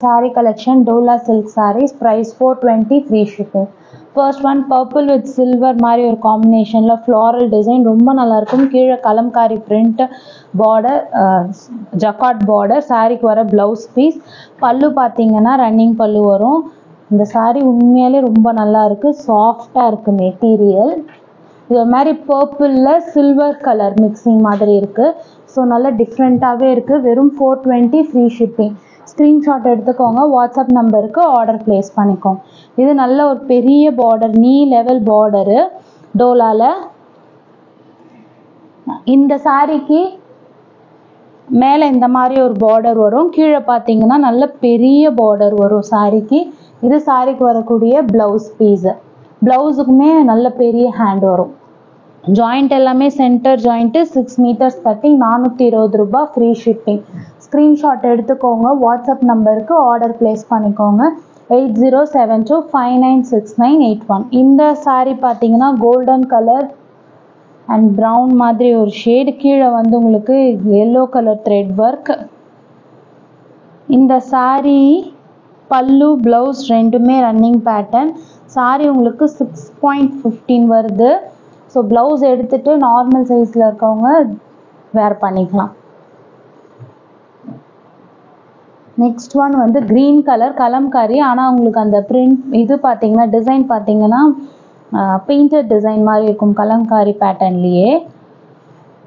Saree collection Dola silk sarees, price 420, free shipping. First one purple with silver மாதிரி ஒரு காம்பினேஷன்ல floral design ரொம்ப நல்லா இருக்கும். கீழே Kalamkari print border jacquard border, சாரிக்கு வர blouse piece. பல்லு பாத்தீங்கன்னா ரன்னிங் பல்லு வரும். இந்த saree உண்மையாலே ரொம்ப நல்லா இருக்கு, சாஃப்டா இருக்கு மெட்டீரியல். இது மாதிரி பர்பிள்ல சில்வர் கலர் மிக்சிங் மாதிரி இருக்கு. ஸோ நல்லா டிஃப்ரெண்ட்டாகவே இருக்கு. வெறும் 420, ஃப்ரீ ஷிப்பிங். ஸ்க்ரீன்ஷாட் எடுத்துக்கோங்க, வாட்ஸ்அப் நம்பருக்கு ஆர்டர் பிளேஸ் பண்ணிக்கோங்க. இது நல்ல ஒரு பெரிய பார்டர், நீ லெவல் பார்டரு டோலால. இந்த சாரிக்கு மேலே இந்த மாதிரி ஒரு பார்டர் வரும், கீழே பார்த்தீங்கன்னா நல்ல பெரிய பார்டர் வரும் சாரிக்கு. இது சாரிக்கு வரக்கூடிய பிளவுஸ் பீஸு. பிளவுஸுக்குமே நல்ல பெரிய ஹேண்ட் வரும். ஜாயிண்ட் எல்லாமே சென்டர் ஜாயிண்ட், 6 meters கட்டிங், 420 ரூபாய், ஃப்ரீ ஷிப்பிங். ஸ்க்ரீன்ஷாட் எடுத்துக்கோங்க, வாட்ஸ்அப் நம்பருக்கு ஆர்டர் பிளேஸ் பண்ணிக்கோங்க. 8072596981. இந்த சாரீ பார்த்தீங்கன்னா கோல்டன் கலர் அண்ட் ப்ரௌன் மாதிரி ஒரு ஷேடு, கீழே வந்து உங்களுக்கு எல்லோ கலர் த்ரெட் ஒர்க். இந்த சாரீ பல்லு பிளவுஸ் ரெண்டுமே ரன்னிங் பேட்டர்ன். சாரீ உங்களுக்கு 6.15 வருது. ஸோ ப்ளவுஸ் எடுத்துட்டு நார்மல் சைஸில் இருக்கவங்க வேர் பண்ணிக்கலாம். நெக்ஸ்ட் ஒன் வந்து க்ரீன் கலர் கலம்காரி, ஆனால் உங்களுக்கு அந்த பிரிண்ட் இது பார்த்தீங்கன்னா டிசைன் பார்த்தீங்கன்னா பெயிண்டட் டிசைன் மாதிரி இருக்கும் கலம்காரி பேட்டர்ன்லேயே.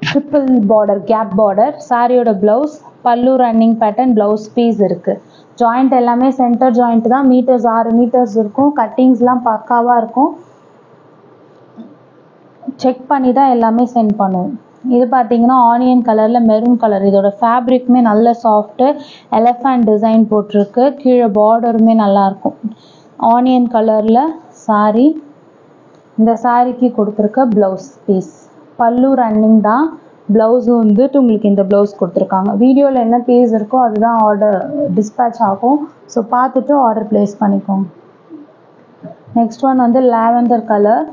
Triple border, gap border. சாரியோட blouse, pallu running pattern, blouse piece இருக்குது. ஜாயிண்ட் எல்லாமே சென்டர் ஜாயிண்ட் தான், மீட்டர்ஸ் 6 meters இருக்கும். கட்டிங்ஸ்லாம் பக்காவாக இருக்கும். செக் பண்ணி தான் எல்லாமே சென்ட் பண்ணுவோம். இது பார்த்தீங்கன்னா ஆனியன் கலரில் மெரூன் கலர். இதோட ஃபேப்ரிக்குமே நல்ல சாஃப்ட்டு, எலஃபண்ட் டிசைன் போட்டிருக்கு. கீழே பார்டருமே நல்லாயிருக்கும். ஆனியன் கலரில் சாரீ. இந்த சாரிக்கு கொடுத்துருக்க ப்ளவுஸ் பீஸ். பல்லு ரன்னிங் தான், ப்ளவுஸு வந்துட்டு உங்களுக்கு இந்த ப்ளவுஸ் கொடுத்துருக்காங்க. வீடியோவில் என்ன பீஸ் இருக்கோ அதுதான் ஆர்டர் டிஸ்பேச் ஆகும். ஸோ பார்த்துட்டு ஆர்டர் ப்ளேஸ் பண்ணிக்கோங்க. நெக்ஸ்ட் ஒன் வந்து லாவெண்டர் கலர்.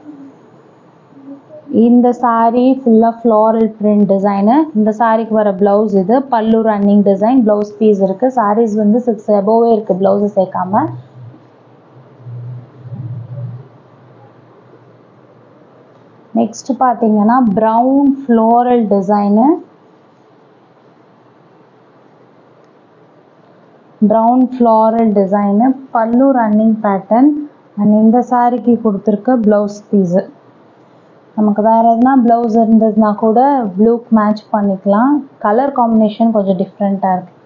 இந்த சாரீ ஃபுல்லாக ஃப்ளாரல் பிரிண்ட் டிசைனு. இந்த சாரிக்கு வர ப்ளவுஸ் இது. Pallu running design, blouse piece இருக்குது. சாரீஸ் வந்து 6 above இருக்குது ப்ளவுஸு சேர்க்காம. நெக்ஸ்ட் பார்த்தீங்கன்னா brown floral design. Brown floral design, பல்லு ரன்னிங் பேட்டர்ன் அண்ட் இந்த சாரிக்கு கொடுத்துருக்க ப்ளவுஸ் பீஸு. நமக்கு வேறு எதுனா ப்ளவுஸ் இருந்ததுன்னா கூட ப்ளூக்கு மேட்ச் பண்ணிக்கலாம். கலர் காம்பினேஷன் கொஞ்சம் டிஃப்ரெண்ட்டாக இருக்குது.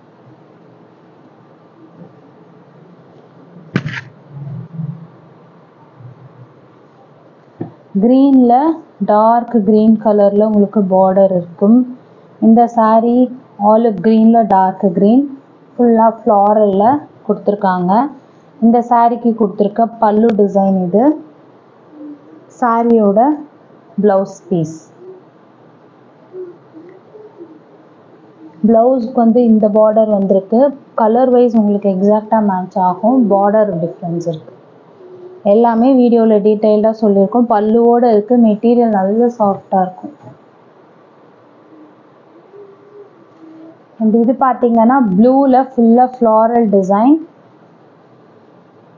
க்ரீனில் டார்க் க்ரீன் கலரில் உங்களுக்கு பார்டர் இருக்கும். இந்த சாரீ ஆலிவ் க்ரீனில் டார்க் க்ரீன், ஃபுல்லாக ஃப்ளாரலில் கொடுத்துருக்காங்க. இந்த சாரிக்கு கொடுத்துருக்க பல்லு டிசைன் இது. சாரியோட ப்ளவுஸ் பீஸ். ப்ளவுஸ்க்கு வந்து இந்த பார்டர் வந்திருக்கு. கலர் வைஸ் உங்களுக்கு எக்ஸாக்டாக மேட்ச் ஆகும். பார்டர் டிஃப்ரென்ஸ் இருக்குது. எல்லாமே வீடியோவில் டீட்டெயில்டாக சொல்லியிருக்கோம். பல்லுவோடு இருக்குது. மெட்டீரியல் நல்ல சாஃப்டாக இருக்கும். அண்ட் இது பார்த்தீங்கன்னா ப்ளூவில் ஃபுல்லாக ஃப்ளாரல் டிசைன்.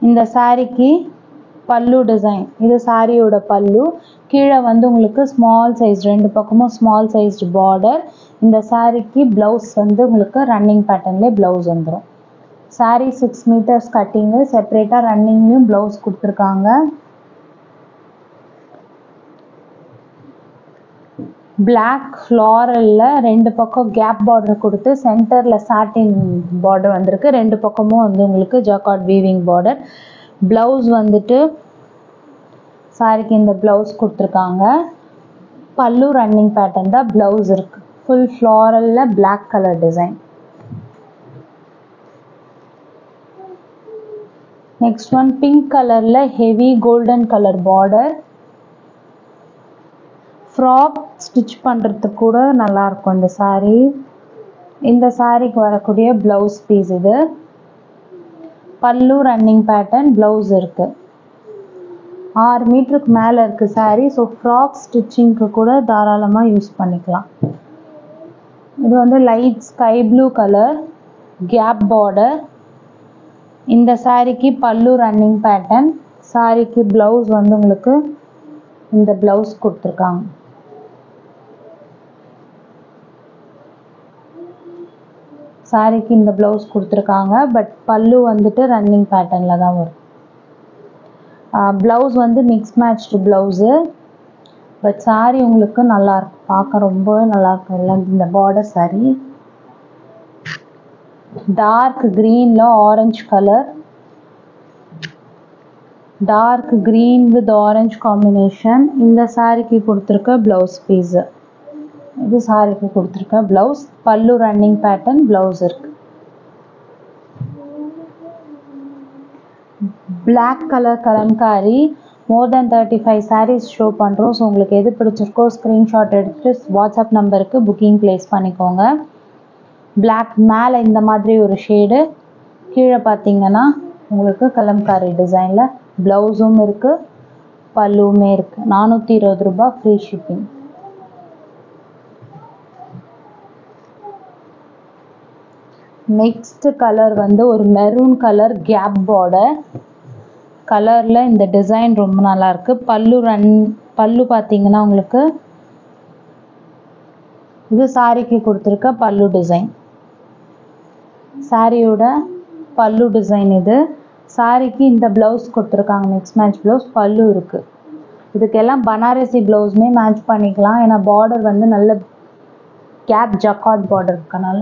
இந்த சாரிக்கு பல்லு டிசைன். இது சாரியோட பல்லு. கீழே வந்து உங்களுக்கு ஸ்மால் சைஸ், ரெண்டு பக்கமும் ஸ்மால் சைஸ்டு பார்டர். இந்த சாரிக்கு ப்ளவுஸ் வந்து உங்களுக்கு ரன்னிங் பேட்டர்ன்லேயே ப்ளவுஸ் வந்துடும். சாரீ 6 meters கட்டிங்கு, செப்பரேட்டாக ரன்னிங்லேயும் ப்ளவுஸ் கொடுத்துருக்காங்க. பிளாக் ஃப்ளாரலில் ரெண்டு பக்கம் கேப் பார்டர் கொடுத்து சென்டரில் சாட்டின் பார்டர் வந்திருக்கு. ரெண்டு பக்கமும் வந்து உங்களுக்கு ஜக்கார்ட் வீவிங் பார்டர். ப்ளவுஸ் வந்துட்டு சாரிக்கு இந்த ப்ளவுஸ் கொடுத்துருக்காங்க. பல்லு ரன்னிங் பேட்டர்ன் தான், ப்ளவுஸ் இருக்குது. ஃபுல் ஃப்ளாரலில் black colour design. Next one pink கலரில் heavy golden colour border. Frock stitch பண்ணுறதுக்கு கூட நல்லாயிருக்கும் இந்த சாரீ. இந்த சாரிக்கு வரக்கூடிய ப்ளவுஸ் பீஸ் இது. பல்லு ரன்னிங் பேட்டர்ன், ப்ளவுஸ் இருக்குது. 6 மீட்டருக்கு மேலே இருக்குது சாரீ. ஸோ ஃப்ராக் ஸ்டிச்சிங்க்கு கூட தாராளமாக யூஸ் பண்ணிக்கலாம். இது வந்து லைட் ஸ்கை ப்ளூ கலர், கேப் பார்டர், இந்த சாரிக்கு பல்லு ரன்னிங் பேட்டர்ன். சாரிக்கு பிளவுஸ் வந்து உங்களுக்கு இந்த பிளவுஸ் கொடுத்துருக்காங்க. சாரிக்கு இந்த பிளவுஸ் கொடுத்துருக்காங்க. பட் பல்லு வந்துட்டு ரன்னிங் பேட்டர்னில் தான் வரும். பிளவுஸ் வந்து mix matched blouse. But sari உங்களுக்கு நல்லாயிருக்கும், பார்க்க ரொம்பவே நல்லாயிருக்கும். எல்லாம் இந்த பார்டர் சாரி டார்க் க்ரீனில் orange colour, dark green with orange combination. இந்த சாரிக்கு கொடுத்துருக்க ப்ளவுஸ் பீஸு. இது சாரிக்கு கொடுத்துருக்க blouse. Pallu running pattern, blouse இருக்கு. Black colour kalamkari. More than 35 saris show பண்ணுறோம். ஸோ உங்களுக்கு எது பிடிச்சிருக்கோ ஸ்க்ரீன்ஷாட் எடுத்துகிட்டு வாட்ஸ்அப் நம்பருக்கு புக்கிங் ப்ளேஸ் பண்ணிக்கோங்க. பிளாக் மேலே இந்த மாதிரி ஒரு ஷேடு, கீழே பார்த்தீங்கன்னா உங்களுக்கு கலம்காரி டிசைனில் ப்ளவுஸும் இருக்குது, பல்லுவுமே இருக்குது. 420 ரூபாய், ஃப்ரீ ஷிப்பிங். நெக்ஸ்ட் கலர் வந்து ஒரு மெரூன் கலர் கேப் பார்டர் கலரில் இந்த டிசைன் ரொம்ப நல்லாயிருக்கு. பல்லு பார்த்தீங்கன்னா உங்களுக்கு இது சாரிக்கு கொடுத்துருக்க பல்லு டிசைன். சாரியோட பல்லு டிசைன் இது. சாரிக்கு இந்த ப்ளவுஸ் கொடுத்துருக்காங்க, மிக்ஸ் மேட்ச் ப்ளவுஸ். பல்லு இருக்குது. இதுக்கெல்லாம் பனாரசி ப்ளவுஸுமே மேட்ச் பண்ணிக்கலாம். ஏன்னா பார்டர் வந்து நல்ல கேப் ஜக்கார்ட் பார்டர் இருக்கனால.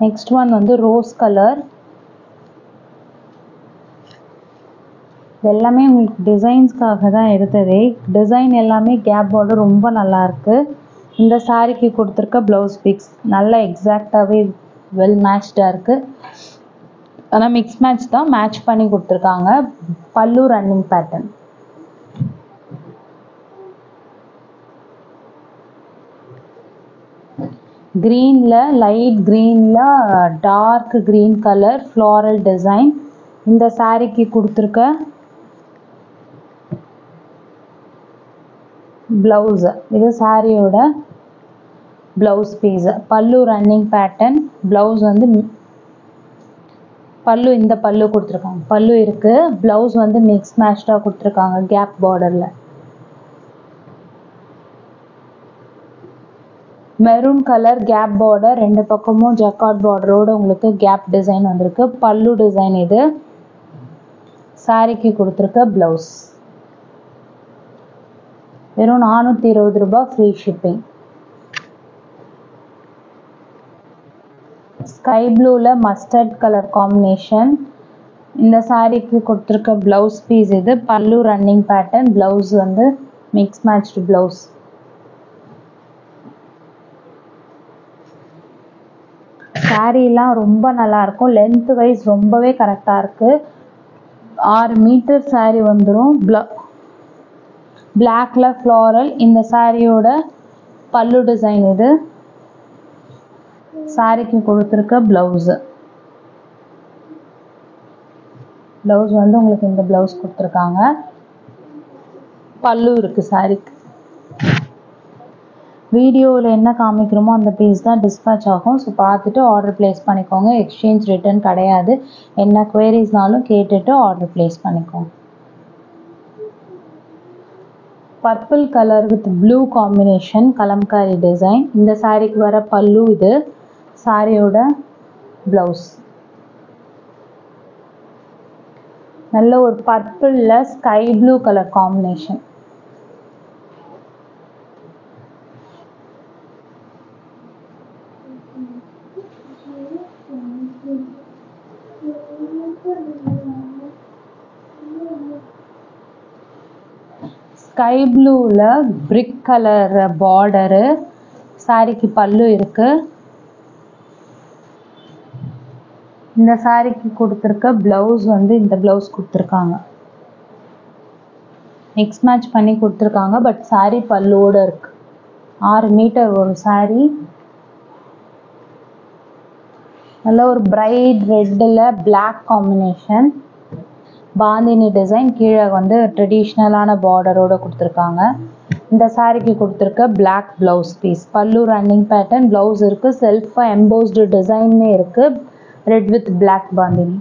நெக்ஸ்ட் ஒன் வந்து ரோஸ் கலர். எல்லாமே உங்களுக்கு டிசைன்ஸ்க்காக தான் எடுத்ததே. டிசைன் எல்லாமே கேப் பார்டர் ரொம்ப நல்லாயிருக்கு. இந்த சாரிக்கு கொடுத்துருக்க ப்ளவுஸ் பிக்ஸ் நல்லா எக்ஸாக்டாகவே வெல் மேட்ச்டாக இருக்குது. ஆனால் மிக்ஸ் மேட்ச் தான், மேட்ச் பண்ணி கொடுத்துருக்காங்க. Pallu running pattern. க்ரீனில் லைட் க்ரீனில் dark green colour floral design. இந்த சாரிக்கு கொடுத்துருக்க ப்ளவுஸு. இது சாரியோட blouse piece. Pallu running pattern, blouse வந்து பல்லு இந்த பல்லு கொடுத்துருக்காங்க. பல்லு இருக்குது, ப்ளவுஸ் வந்து மிக்ஸ் மேட்ச்டாக கொடுத்துருக்காங்க கேப் பார்டரில். மெரூன் கலர் கேப் பார்டர், ரெண்டு பக்கமும் ஜக்கார்ட் பார்டரோடு உங்களுக்கு கேப் டிசைன் வந்திருக்கு. பல்லு டிசைன் இது. சாரிக்கு கொடுத்துருக்க ப்ளவுஸ். வெறும் 420 ரூபாய், ஃப்ரீ ஷிப்பிங். ஸ்கை ப்ளூவில் மஸ்டர்ட் கலர் காம்பினேஷன். இந்த சாரிக்கு கொடுத்துருக்க ப்ளவுஸ் பீஸ் இது. பல்லு ரன்னிங் பேட்டர்ன், ப்ளவுஸ் வந்து மிக்ஸ் மேட்ச்டு ப்ளவுஸ். சாரீலாம் ரொம்ப நல்லாயிருக்கும். லென்த் வைஸ் ரொம்பவே கரெக்டாக இருக்குது. 6 மீட்டர் சாரீ வந்துடும். பிளாக்ல ஃப்ளாரல். இந்த சாரியோட பல்லு டிசைன் இது. சாரிக்கு கொடுத்துருக்க ப்ளவுஸு. ப்ளவுஸ் வந்து உங்களுக்கு இந்த ப்ளவுஸ் கொடுத்துருக்காங்க. பல்லு இருக்குது சாரிக்கு. வீடியோவில் என்ன காமிக்கிறோமோ அந்த பீஸ் தான் டிஸ்பேச் ஆகும். ஸோ பார்த்துட்டு ஆர்டர் ப்ளேஸ் பண்ணிக்கோங்க. எக்ஸ்சேஞ்ச் ரிட்டர்ன் கிடையாது. என்ன குவரிஸ்னாலும் கேட்டுட்டு ஆர்டர் ப்ளேஸ் பண்ணிக்கோங்க. Purple colour with blue combination kalamkari design. இந்த சாரிக்கு வர பல்லு இது. சாரியோட ப்ளவுஸ் நல்ல ஒரு பர்பிளில் sky blue colour combination. Sky ப்ளூவில் பிரிக் கலர் பார்டரு. சாரிக்கு பல்லு இருக்குது. இந்த சாரிக்கு கொடுத்துருக்க ப்ளவுஸ் வந்து இந்த ப்ளவுஸ் கொடுத்துருக்காங்க. மிக்ஸ் மேட்ச் பண்ணி கொடுத்துருக்காங்க. பட் சாரி பல்லுவோடு இருக்கு. 6 மீட்டர் ஒரு சாரி. நல்ல ஒரு பிரைட் ரெட்டில் பிளாக் காம்பினேஷன். பாந்தினி டிசைன். கீழே வந்து ட்ரெடிஷ்னலான பார்டரோடு கொடுத்துருக்காங்க. இந்த சாரிக்கு கொடுத்துருக்க black blouse piece. Pallu running pattern, blouse இருக்குது. செல்ஃபாக எம்போஸ்டு டிசைனுமே இருக்குது. Red with black bandhani.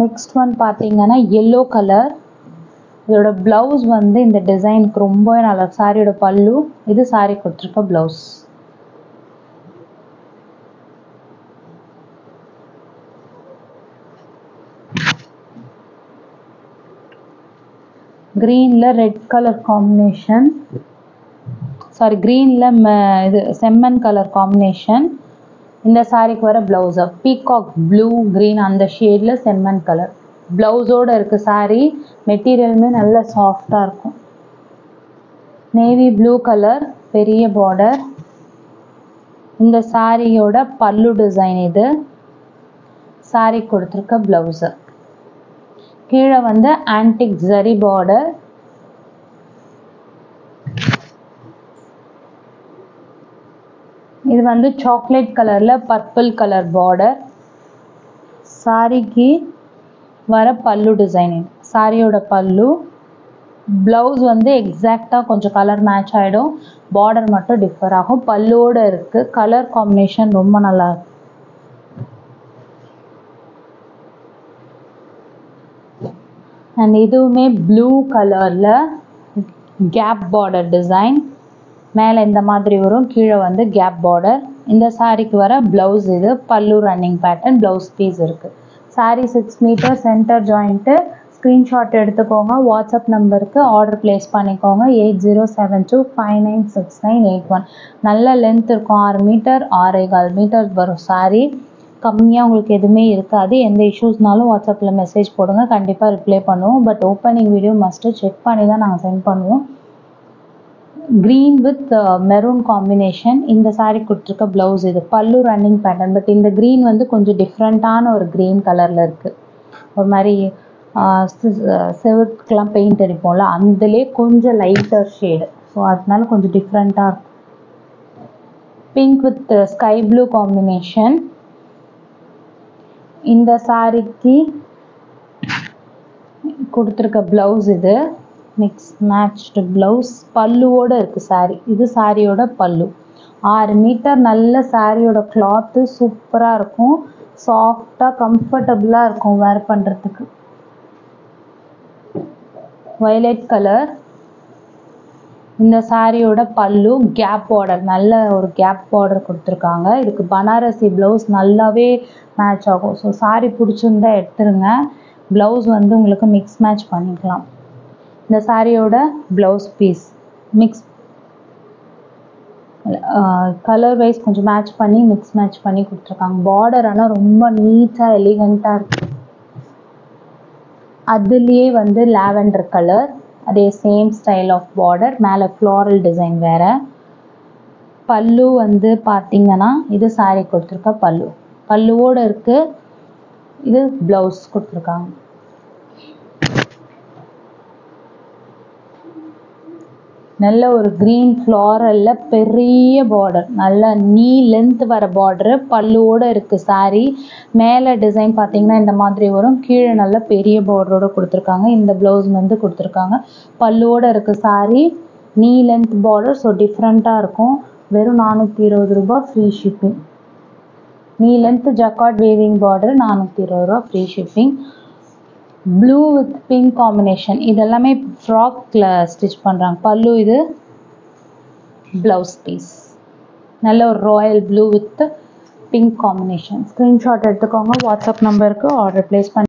Next one பார்த்தீங்கன்னா எல்லோ கலர். இதோட பிளவுஸ் வந்து இந்த டிசைனுக்கு ரொம்பவே நல்லா இருக்கு. சாரியோட பல்லு, இது சாரி கொடுத்துருக்க பிளவுஸ். கிரீன்ல ரெட் கலர் காம்பினேஷன், சாரி கிரீன்ல இது செம்மன் கலர் காம்பினேஷன். இந்த சாரிக்கு வர பிளவுஸ் பீகாக் ப்ளூ கிரீன் அந்த ஷேட்ல செம்மன் கலர் பிளவுஸோட இருக்கு. சாரி மெட்டீரியலுமே நல்ல சாஃப்டா இருக்கும். நேவி ப்ளூ கலர் பெரிய பார்டர். இந்த சாரியோட பல்லு டிசைன் இது. சாரி கொடுத்துருக்க பிளவுஸ். கீழே வந்து ஆன்டிக் ஜரி பார்டர். இது வந்து சாக்லேட் கலர்ல பர்பிள் கலர் பார்டர். சாரிக்கு வர பல்லு டிசைன். சாரியோட பல்லு. பிளவுஸ் வந்து எக்ஸாக்டா கொஞ்சம் கலர் மேட்ச் ஆயிடும், பார்டர் மட்டும் டிஃபர் ஆகும். பல்லுவோட இருக்கு. கலர் காம்பினேஷன் ரொம்ப நல்லா இருக்கு. அண்ட் இதுவுமே ப்ளூ கலர்ல கேப் பார்டர் டிசைன். மேலே இந்த மாதிரி வரும், கீழே வந்து கேப் பார்டர். இந்த சாரிக்கு வர பிளவுஸ் இது. Pallu running pattern, blouse piece இருக்கு. Sari 6 metre centre joint. Screenshot எடுத்துக்கோங்க. வாட்ஸ்அப் நம்பருக்கு ஆர்டர் பிளேஸ் பண்ணிக்கோங்க. 8072596981. நல்ல லென்த் இருக்கும். 6 மீட்டர் 6.25 மீட்டர் வரும் சாரி. கம்மியாக உங்களுக்கு எதுவுமே இருக்காது. எந்த இஷ்யூஸ்னாலும் வாட்ஸ்அப்பில் மெசேஜ் போடுங்க, கண்டிப்பாக ரிப்ளை பண்ணுவோம். But opening video must check பண்ணி தான் நாங்கள் சென்ட் பண்ணுவோம். Green with maroon combination. இந்த சாரி கொடுத்துருக்க ப்ளவுஸ் இது. Pallu running pattern. பட் இந்த க்ரீன் வந்து கொஞ்சம் டிஃப்ரெண்ட்டான ஒரு க்ரீன் கலரில் இருக்குது. ஒரு மாதிரி செவருக்குலாம் பெயிண்ட் அடிப்போம்ல, அதுலேயே கொஞ்சம் லைட்டர் ஷேடு. ஸோ அதனால கொஞ்சம் டிஃப்ரெண்ட்டாக இருக்கும். Pink with sky blue combination. இந்த சாரிக்கு கொடுத்துருக்க ப்ளவுஸ் இது. Mix matched blouse. பல்லுவோடு இருக்குது சாரி. இது சாரியோட பல்லு. 6 மீட்டர். நல்ல சாரியோட கிளாத்து சூப்பராக இருக்கும். சாஃப்டாக கம்ஃபர்டபுளாக இருக்கும் வேர் பண்ணுறதுக்கு. Violet colour. இந்த சாரியோட பல்லு கேப் பார்டர், நல்ல ஒரு கேப் பார்டர் கொடுத்துருக்காங்க. இதுக்கு பனாரசி ப்ளவுஸ் நல்லாவே மேட்ச் ஆகும். ஸோ சாரி பிடிச்சிருந்தா எடுத்துருங்க. ப்ளவுஸ் வந்து உங்களுக்கு மிக்ஸ் மேட்ச் பண்ணிக்கலாம். இந்த சாரியோட blouse piece mix colour wise கொஞ்சம் மேட்ச் பண்ணி மிக்ஸ் மேட்ச் பண்ணி கொடுத்துருக்காங்க. பார்டர் ஆனால் ரொம்ப நீட்டாக எலிகண்ட்டாக இருக்குது. அதுலேயே வந்து லாவெண்டர் கலர், அதே சேம் ஸ்டைல் ஆஃப் பார்டர். மேலே ஃப்ளாரல் டிசைன் வேறு. பல்லு வந்து பார்த்தீங்கன்னா இது சாரி கொடுத்துருக்க பல்லு. பல்லுவோடு இருக்குது. இது ப்ளவுஸ் கொடுத்துருக்காங்க. நல்ல ஒரு க்ரீன் ஃப்ளாரலில் பெரிய பார்டர், நல்ல நீ லென்த் வர பார்டரு. பல்லுவோடு இருக்குது சாரி. மேலே டிசைன் பார்த்தீங்கன்னா இந்த மாதிரி வரும். கீழே நல்ல பெரிய பார்டரோடு கொடுத்துருக்காங்க. இந்த ப்ளவுஸ் வந்து கொடுத்துருக்காங்க. பல்லுவோடு இருக்குது சாரி. நீ லென்த் பார்டர். ஸோ டிஃப்ரெண்ட்டாக இருக்கும். வெறும் 420 ரூபா ஃப்ரீ ஷிப்பிங். நீ லென்த் ஜக்கார்ட் வேவிங் பார்டர் 420 ரூபா free shipping. Blue with pink combination. இதெல்லாமே ஃப்ராக்ல ஸ்டிச் பண்ணுறாங்க. பல்லு இது. ப்ளவுஸ் பீஸ் நல்ல ஒரு Royal blue with pink combination. Screenshot எடுத்துக்கோங்க. வாட்ஸ்அப் நம்பருக்கு ஆர்டர் பிளேஸ் பண்ணி